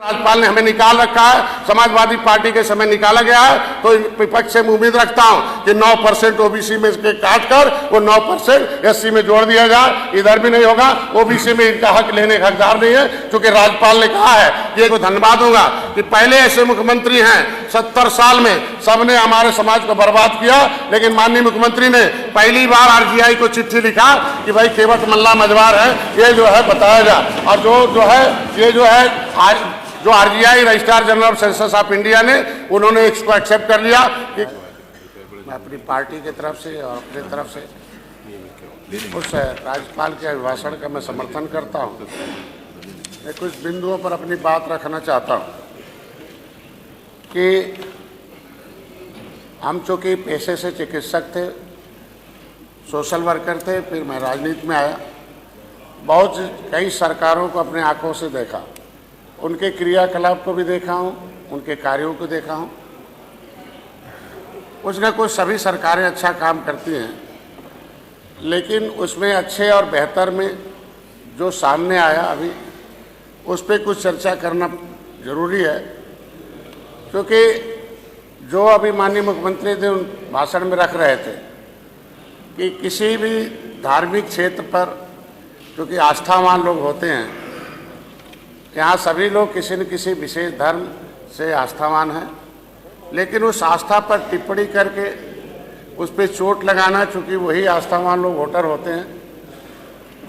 राज्यपाल ने हमें निकाल रखा है, समाजवादी पार्टी के समय निकाला गया है, तो विपक्ष से उम्मीद रखता हूं कि 9% ओबीसी में इसके काट कर वो 9% एससी में जोड़ दिया जाए। इधर भी नहीं होगा, ओबीसी में इनका हक लेने का हकदार नहीं है, क्योंकि राज्यपाल ने कहा है कि एक धन्यवाद होगा कि पहले ऐसे मुख्यमंत्री हैं 70 साल में सबने हमारे समाज को बर्बाद किया, लेकिन माननीय मुख्यमंत्री ने पहली बार आरजीआई को चिट्ठी लिखा कि भाई केवट मल्ला मजबार है, ये जो है बताया जाए। और जो RGI registrar general of census of India ने उन्होंने इसको एक्सेप्ट कर लिया कि मैं अपनी पार्टी की तरफ से और अपनी तरफ से उस राज्यपाल के अभिभाषण का मैं समर्थन करता हूं। मैं कुछ बिंदुओं पर अपनी बात रखना चाहता हूं कि हम चूँकि पेशे से चिकित्सक थे, सोशल वर्कर थे, फिर मैं राजनीति में आया, कई सरकारों को अपने आंखों से देखा, उनके क्रियाकलाप को भी देखा हूं, उनके कार्यों को देखा हूं। कुछ न कुछ सभी सरकारें अच्छा काम करती हैं, लेकिन उसमें अच्छे और बेहतर में जो सामने आया अभी उस पर कुछ चर्चा करना जरूरी है, क्योंकि जो अभी माननीय मुख्यमंत्री जी उन भाषण में रख रहे थे कि किसी भी धार्मिक क्षेत्र पर, क्योंकि आस्थावान लोग होते हैं, यहाँ सभी लोग किसी न किसी विशेष धर्म से आस्थावान हैं, लेकिन उस आस्था पर टिप्पणी करके उस पर चोट लगाना, चूँकि वही आस्थावान लोग वोटर होते हैं।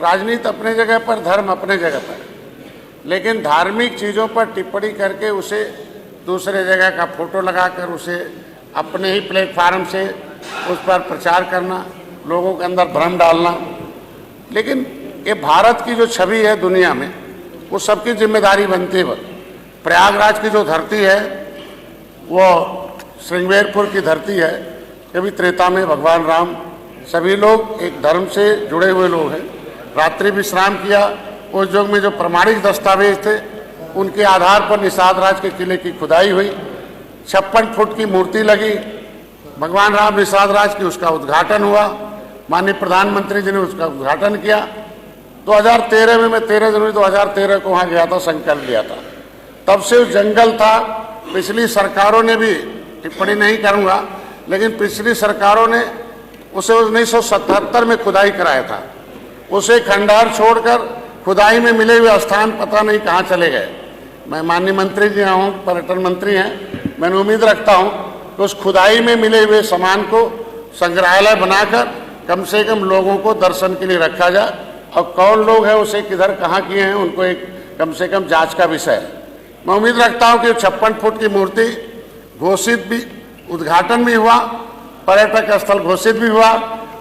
राजनीति अपने जगह पर, धर्म अपने जगह पर, लेकिन धार्मिक चीज़ों पर टिप्पणी करके उसे दूसरे जगह का फोटो लगाकर उसे अपने ही प्लेटफार्म से उस पर प्रचार करना, लोगों के अंदर भ्रम डालना। लेकिन ये भारत की जो छवि है दुनिया में, वो सबकी जिम्मेदारी बनती है। प्रयागराज की जो धरती है वो श्रृंगेरपुर की धरती है, कभी त्रेता में भगवान राम, सभी लोग एक धर्म से जुड़े हुए लोग हैं। रात्रि विश्राम किया, उस युग में जो प्रमाणिक दस्तावेज थे उनके आधार पर निषाद राज के किले की खुदाई हुई, 56 फुट की मूर्ति लगी, भगवान राम निषाद राज की, उसका उद्घाटन हुआ, माननीय प्रधानमंत्री जी ने उसका उद्घाटन किया। 2013 में मैं 13 जनवरी 2013 को वहाँ गया था, संकल्प लिया था। तब से उस जंगल था। पिछली सरकारों ने भी, टिप्पणी नहीं करूँगा, लेकिन पिछली सरकारों ने उसे 1977 में खुदाई कराया था। उसे खंडहर छोड़कर खुदाई में मिले हुए स्थान पता नहीं कहाँ चले गए। मैं माननीय मंत्री जी हूँ, पर्यटन मंत्री हैं, मैंने उम्मीद रखता हूँ कि उस खुदाई में मिले हुए सामान को संग्रहालय बनाकर कम से कम लोगों को दर्शन के लिए रखा जाए, और कौन लोग हैं उसे किधर कहाँ किए हैं उनको एक कम से कम जांच का विषय है। मैं उम्मीद रखता हूं कि 56 फुट की मूर्ति घोषित भी, उद्घाटन भी हुआ, पर्यटक स्थल घोषित भी हुआ,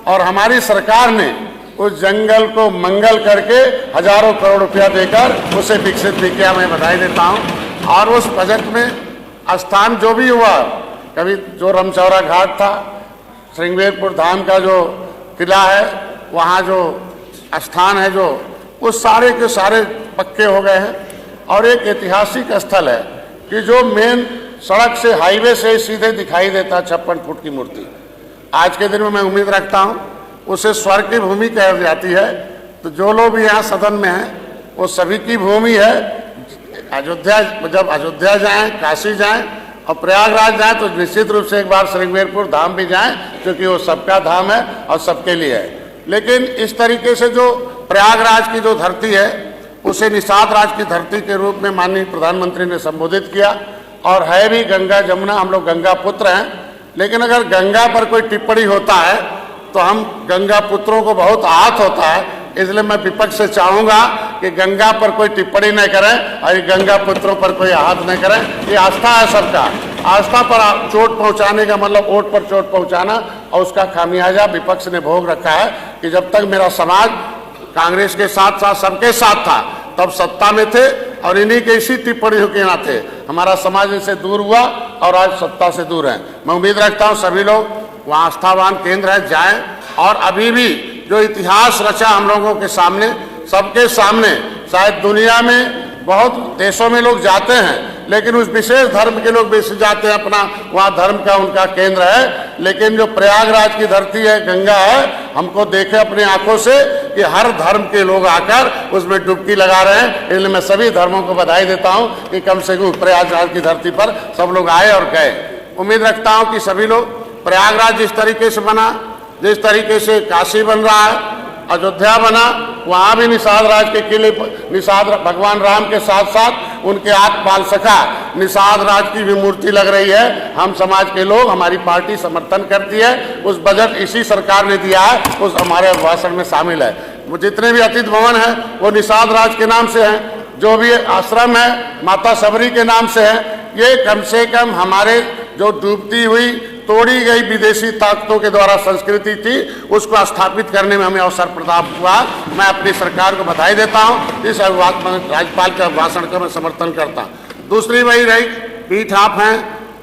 और हमारी सरकार ने उस जंगल को मंगल करके हजारों करोड़ रुपया देकर उसे विकसित भी किया। मैं बधाई देता हूं। और उस बजट में स्थान जो भी हुआ, कभी जो रमचौरा घाट था, श्रृंगेरपुर धाम का जो किला है, वहाँ जो स्थान है, जो उस सारे के सारे पक्के हो गए हैं। और एक ऐतिहासिक स्थल है कि जो मेन सड़क से, हाईवे से सीधे दिखाई देता 56 फुट की मूर्ति। आज के दिन में मैं उम्मीद रखता हूं उसे स्वर्ग की भूमि कह जाती है। तो जो लोग भी यहाँ सदन में हैं वो सभी की भूमि है। अयोध्या, जब अयोध्या जाएं, काशी जाएं और प्रयागराज जाएं, तो निश्चित रूप से एक बार श्रृंगेरपुर धाम भी जाएं, क्योंकि वो सबका धाम है और सबके लिए है। लेकिन इस तरीके से जो प्रयागराज की जो धरती है उसे निषाद राज की धरती के रूप में माननीय प्रधानमंत्री ने संबोधित किया। और है भी गंगा जमुना, हम लोग गंगा पुत्र हैं, लेकिन अगर गंगा पर कोई टिप्पणी होता है तो हम गंगा पुत्रों को बहुत आहत होता है। इसलिए मैं विपक्ष से चाहूँगा कि गंगा पर कोई टिप्पणी न करें और गंगा पुत्रों पर कोई आहत न करें। ये आस्था है सबका, आस्था पर चोट पहुंचाने का मतलब वोट पर चोट पहुंचाना, और उसका खामियाजा विपक्ष ने भोग रखा है कि जब तक मेरा समाज कांग्रेस के साथ साथ सबके साथ था तब सत्ता में थे, और इन्हीं के इसी टिप्पणियों के यहाँ थे। हमारा समाज इनसे दूर हुआ और आज सत्ता से दूर है। मैं उम्मीद रखता हूँ सभी लोग वहाँ आस्थावान केंद्र है जाएं, और अभी भी जो इतिहास रचा हम लोगों के सामने, सबके सामने, शायद दुनिया में बहुत देशों में लोग जाते हैं, लेकिन उस विशेष धर्म के लोग बेसिस जाते हैं, अपना वहाँ धर्म का उनका केंद्र है। लेकिन जो प्रयागराज की धरती है, गंगा है, हमको देखे अपनी आंखों से कि हर धर्म के लोग आकर उसमें डुबकी लगा रहे हैं। इसलिए मैं सभी धर्मों को बधाई देता हूं कि कम से कम प्रयागराज की धरती पर सब लोग आए और गए। उम्मीद रखता हूं कि सभी लोग, प्रयागराज जिस तरीके से बना, जिस तरीके से काशी बन रहा है, अयोध्या बना, वहां भी निषाद राज के किले निषाद भगवान राम के साथ साथ उनके आठ पाल सखा निषाद राज की भी मूर्ति लग रही है। हम समाज के लोग, हमारी पार्टी समर्थन करती है। उस बजट इसी सरकार ने दिया है, उस हमारे भाषण में शामिल है। वो जितने भी अतिथि भवन है वो निषाद राज के नाम से हैं, जो भी आश्रम है माता सबरी के नाम से है। ये कम से कम हमारे जो डूबती हुई तोड़ी गई विदेशी ताकतों के द्वारा संस्कृति थी, उसको स्थापित करने में हमें अवसर प्राप्त हुआ। मैं अपनी सरकार को बधाई देता हूं। इस राज्यपाल के भाषण का मैं समर्थन करता हूं। दूसरी वही रही, पीठ आप हैं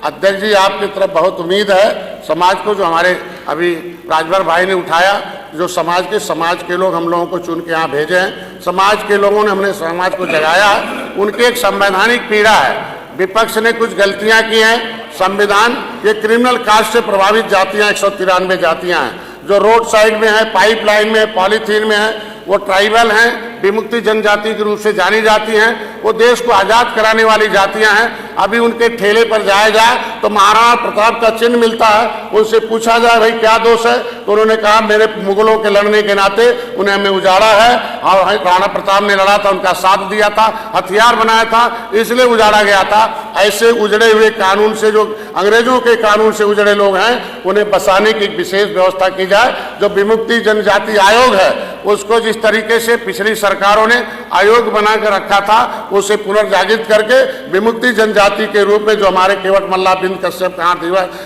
अध्यक्ष जी, आपकी तरफ बहुत उम्मीद है समाज को, जो हमारे अभी राजभर भाई ने उठाया, जो समाज के लोग हम लोगों को चुन के यहाँ भेजे हैं, समाज के लोगों ने हमने समाज को जगाया। उनकी एक संवैधानिक पीड़ा है, विपक्ष ने कुछ गलतियां की हैं। संविधान, ये क्रिमिनल कास्ट से प्रभावित जातियां 193 जातियां हैं, जो रोड साइड में है, पाइपलाइन में है, पॉलीथीन में है, वो ट्राइबल हैं, विमुक्ति जनजाति के रूप से जानी जाती हैं। वो देश को आज़ाद कराने वाली जातियां हैं। अभी उनके ठेले पर जाया जाए तो महाराणा प्रताप का चिन्ह मिलता है। उनसे पूछा जाए भाई क्या दोष है, तो उन्होंने कहा मेरे मुगलों के लड़ने के नाते उन्हें हमें उजाड़ा है, और राणा प्रताप ने लड़ा था, उनका साथ दिया था, हथियार बनाया था, इसलिए उजाड़ा गया था। ऐसे उजड़े हुए कानून से, जो अंग्रेजों के कानून से उजड़े लोग हैं, उन्हें बसाने की विशेष व्यवस्था की जाए। जो विमुक्ति जनजाति आयोग है, उसको जिस तरीके से पिछली सरकारों ने आयोग बनाकर रखा था, उसे पुनर्जागृत करके विमुक्ति जनजाति के रूप में, जो हमारे केवट मल्ला, बिंद कश्यप,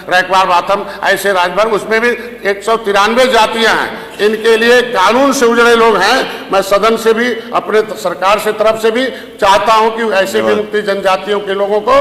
रैकवार, बाथम, ऐसे राजभर, उसमें भी 193 जातियां हैं। इनके लिए कानून से उजड़े लोग हैं। मैं सदन से भी, अपने सरकार से तरफ से भी चाहता हूं कि ऐसे विमुक्ति जनजातियों के लोगों को,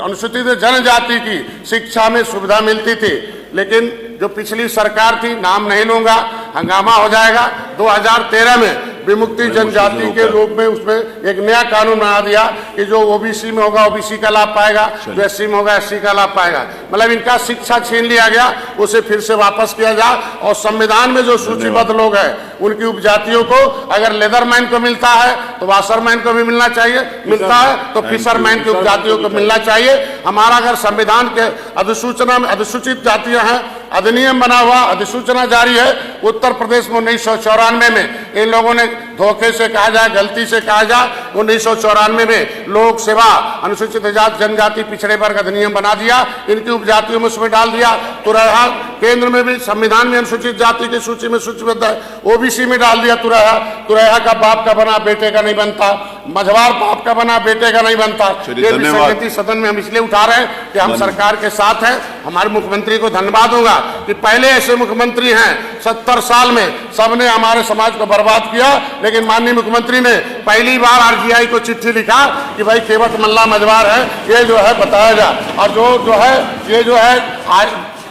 अनुसूचित जनजाति की शिक्षा में सुविधा मिलती थी, लेकिन जो पिछली सरकार थी, नाम नहीं लूंगा, हंगामा हो जाएगा। 2013 में विमुक्ति जनजाति के रूप में उसमें एक नया कानून बना दिया कि जो ओबीसी में होगा ओबीसी का लाभ पाएगा, जो एससी में होगा एससी का लाभ पाएगा। मतलब इनका शिक्षा छीन लिया गया, उसे फिर से वापस किया जाए। और संविधान में जो सूचीबद्ध लोग हैं, उनकी उपजातियों को अगर लेदरमैन को मिलता है तो वाशरमैन को भी मिलना चाहिए, मिलता है तो फिशरमैन की उपजातियों को मिलना चाहिए। हमारा अगर संविधान के अधिसूचना में अधिसूचित जातियां हैं, अधिनियम बना हुआ, अधिसूचना जारी है। उत्तर प्रदेश में 1994 में इन लोगों ने धोखे से कहा जाए, गलती से कहा जाए, 1994 में लोक सेवा अनुसूचित जनजाति पिछड़े वर्ग अधिनियम बना दिया, इनकी उपजातियों में उसमें डाल दिया। तुरहा केंद्र में भी संविधान में अनुसूचित जाति की सूची में सूचीबद्ध है, ओबीसी में डाल दिया। तुरहा का बाप का बना बेटे का नहीं बनता, मझवार बाप का बना बेटे का नहीं बनता। ये भी संगति सदन में हम इसलिए उठा रहे हैं कि हम सरकार के साथ हैं। हमारे मुख्यमंत्री को धन्यवाद दूंगा कि पहले ऐसे मुख्यमंत्री हैं 70 साल में, सबने हमारे समाज को बर्बाद किया, लेकिन माननीय मुख्यमंत्री ने पहली बार आरजीआई को चिट्ठी लिखा कि भाई केवट मल्ला मझवार है, ये जो है बताया जाए। और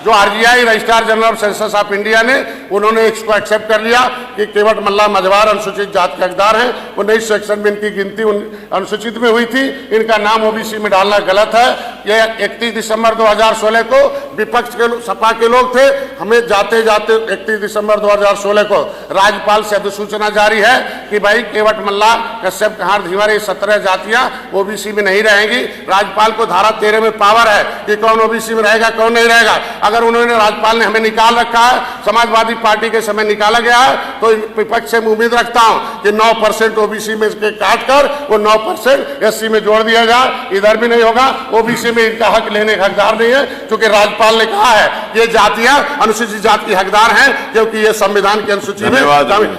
जो RGI registrar general of census of India ने, उन्होंने इसको एक्सेप्ट कर लिया कि केवट मल्ला मझवार अनुसूचित जाति के हकदार हैं। 1961 में इनकी गिनती अनुसूचित में हुई थी, इनका नाम ओबीसी में डालना गलत है। यह 31 दिसंबर 2016 को विपक्ष के सपा के लोग थे, हमें जाते जाते 31 दिसंबर 2016 को राज्यपाल से अधिसूचना जारी है कि भाई केवट मल्ला, कश्यप, कहार, धीवर, ये 17 जातियां ओबीसी में नहीं रहेंगी। राज्यपाल को धारा 13 में पावर है कि कौन ओबीसी में रहेगा, कौन नहीं रहेगा। अगर उन्होंने, राज्यपाल ने हमें निकाल रखा है, समाजवादी पार्टी के समय निकाला गया है, तो विपक्ष से उम्मीद रखता हूं कि 9% ओबीसी में इसके काट कर वो 9% एससी में जोड़ दिया जाए। इधर भी नहीं होगा, ओबीसी में इनका हक लेने का हकदार नहीं है, क्योंकि राज्यपाल ने कहा है ये जातियां अनुसूचित जाति की हकदार हैं, क्योंकि ये संविधान की अनुसूची में।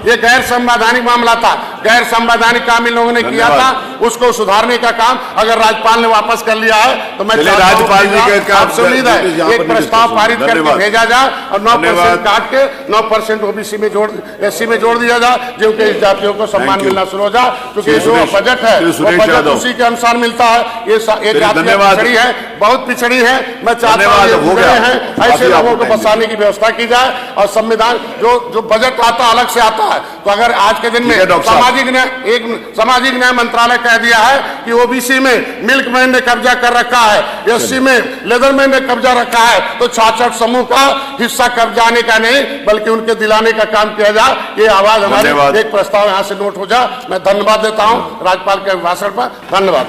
ये गैर संवैधानिक मामला था, गैर संवैधानिक काम इन लोगों ने किया था, उसको सुधारने का काम अगर राज्यपाल ने वापस कर लिया है तो मैं आपसे उम्मीद है एक प्रस्ताव पारित करके भेजा जाए और 9% काट के 9% ओबीसी में जोड़, एससी में जोड़ दिया जाए, जिनके इस जातियों को सम्मान मिलना शुरू हो जाए। क्योंकि जो बजट है वो बजट उसी के अनुसार मिलता है। ये जातियां पिछड़ी है, बहुत पिछड़ी है। मैं चाहता हूँ ऐसे लोगों को बसाने की व्यवस्था की जाए। और संविधान जो बजट आता अलग से आता है, तो अगर आज के दिन में सामाजिक न्याय मंत्रालय कह दिया है कि ओबीसी में मिल्कमैन ने कब्जा कर रखा है, एससी में लेदरमैन ने कब्जा रखा है, तो 66 समूह का हिस्सा कब्जाने का नहीं बल्कि उनके दिलाने का काम किया जाए। ये आवाज हमारी, एक प्रस्ताव यहाँ से नोट हो जाए। मैं धन्यवाद देता हूँ राज्यपाल के भाषण पर। धन्यवाद।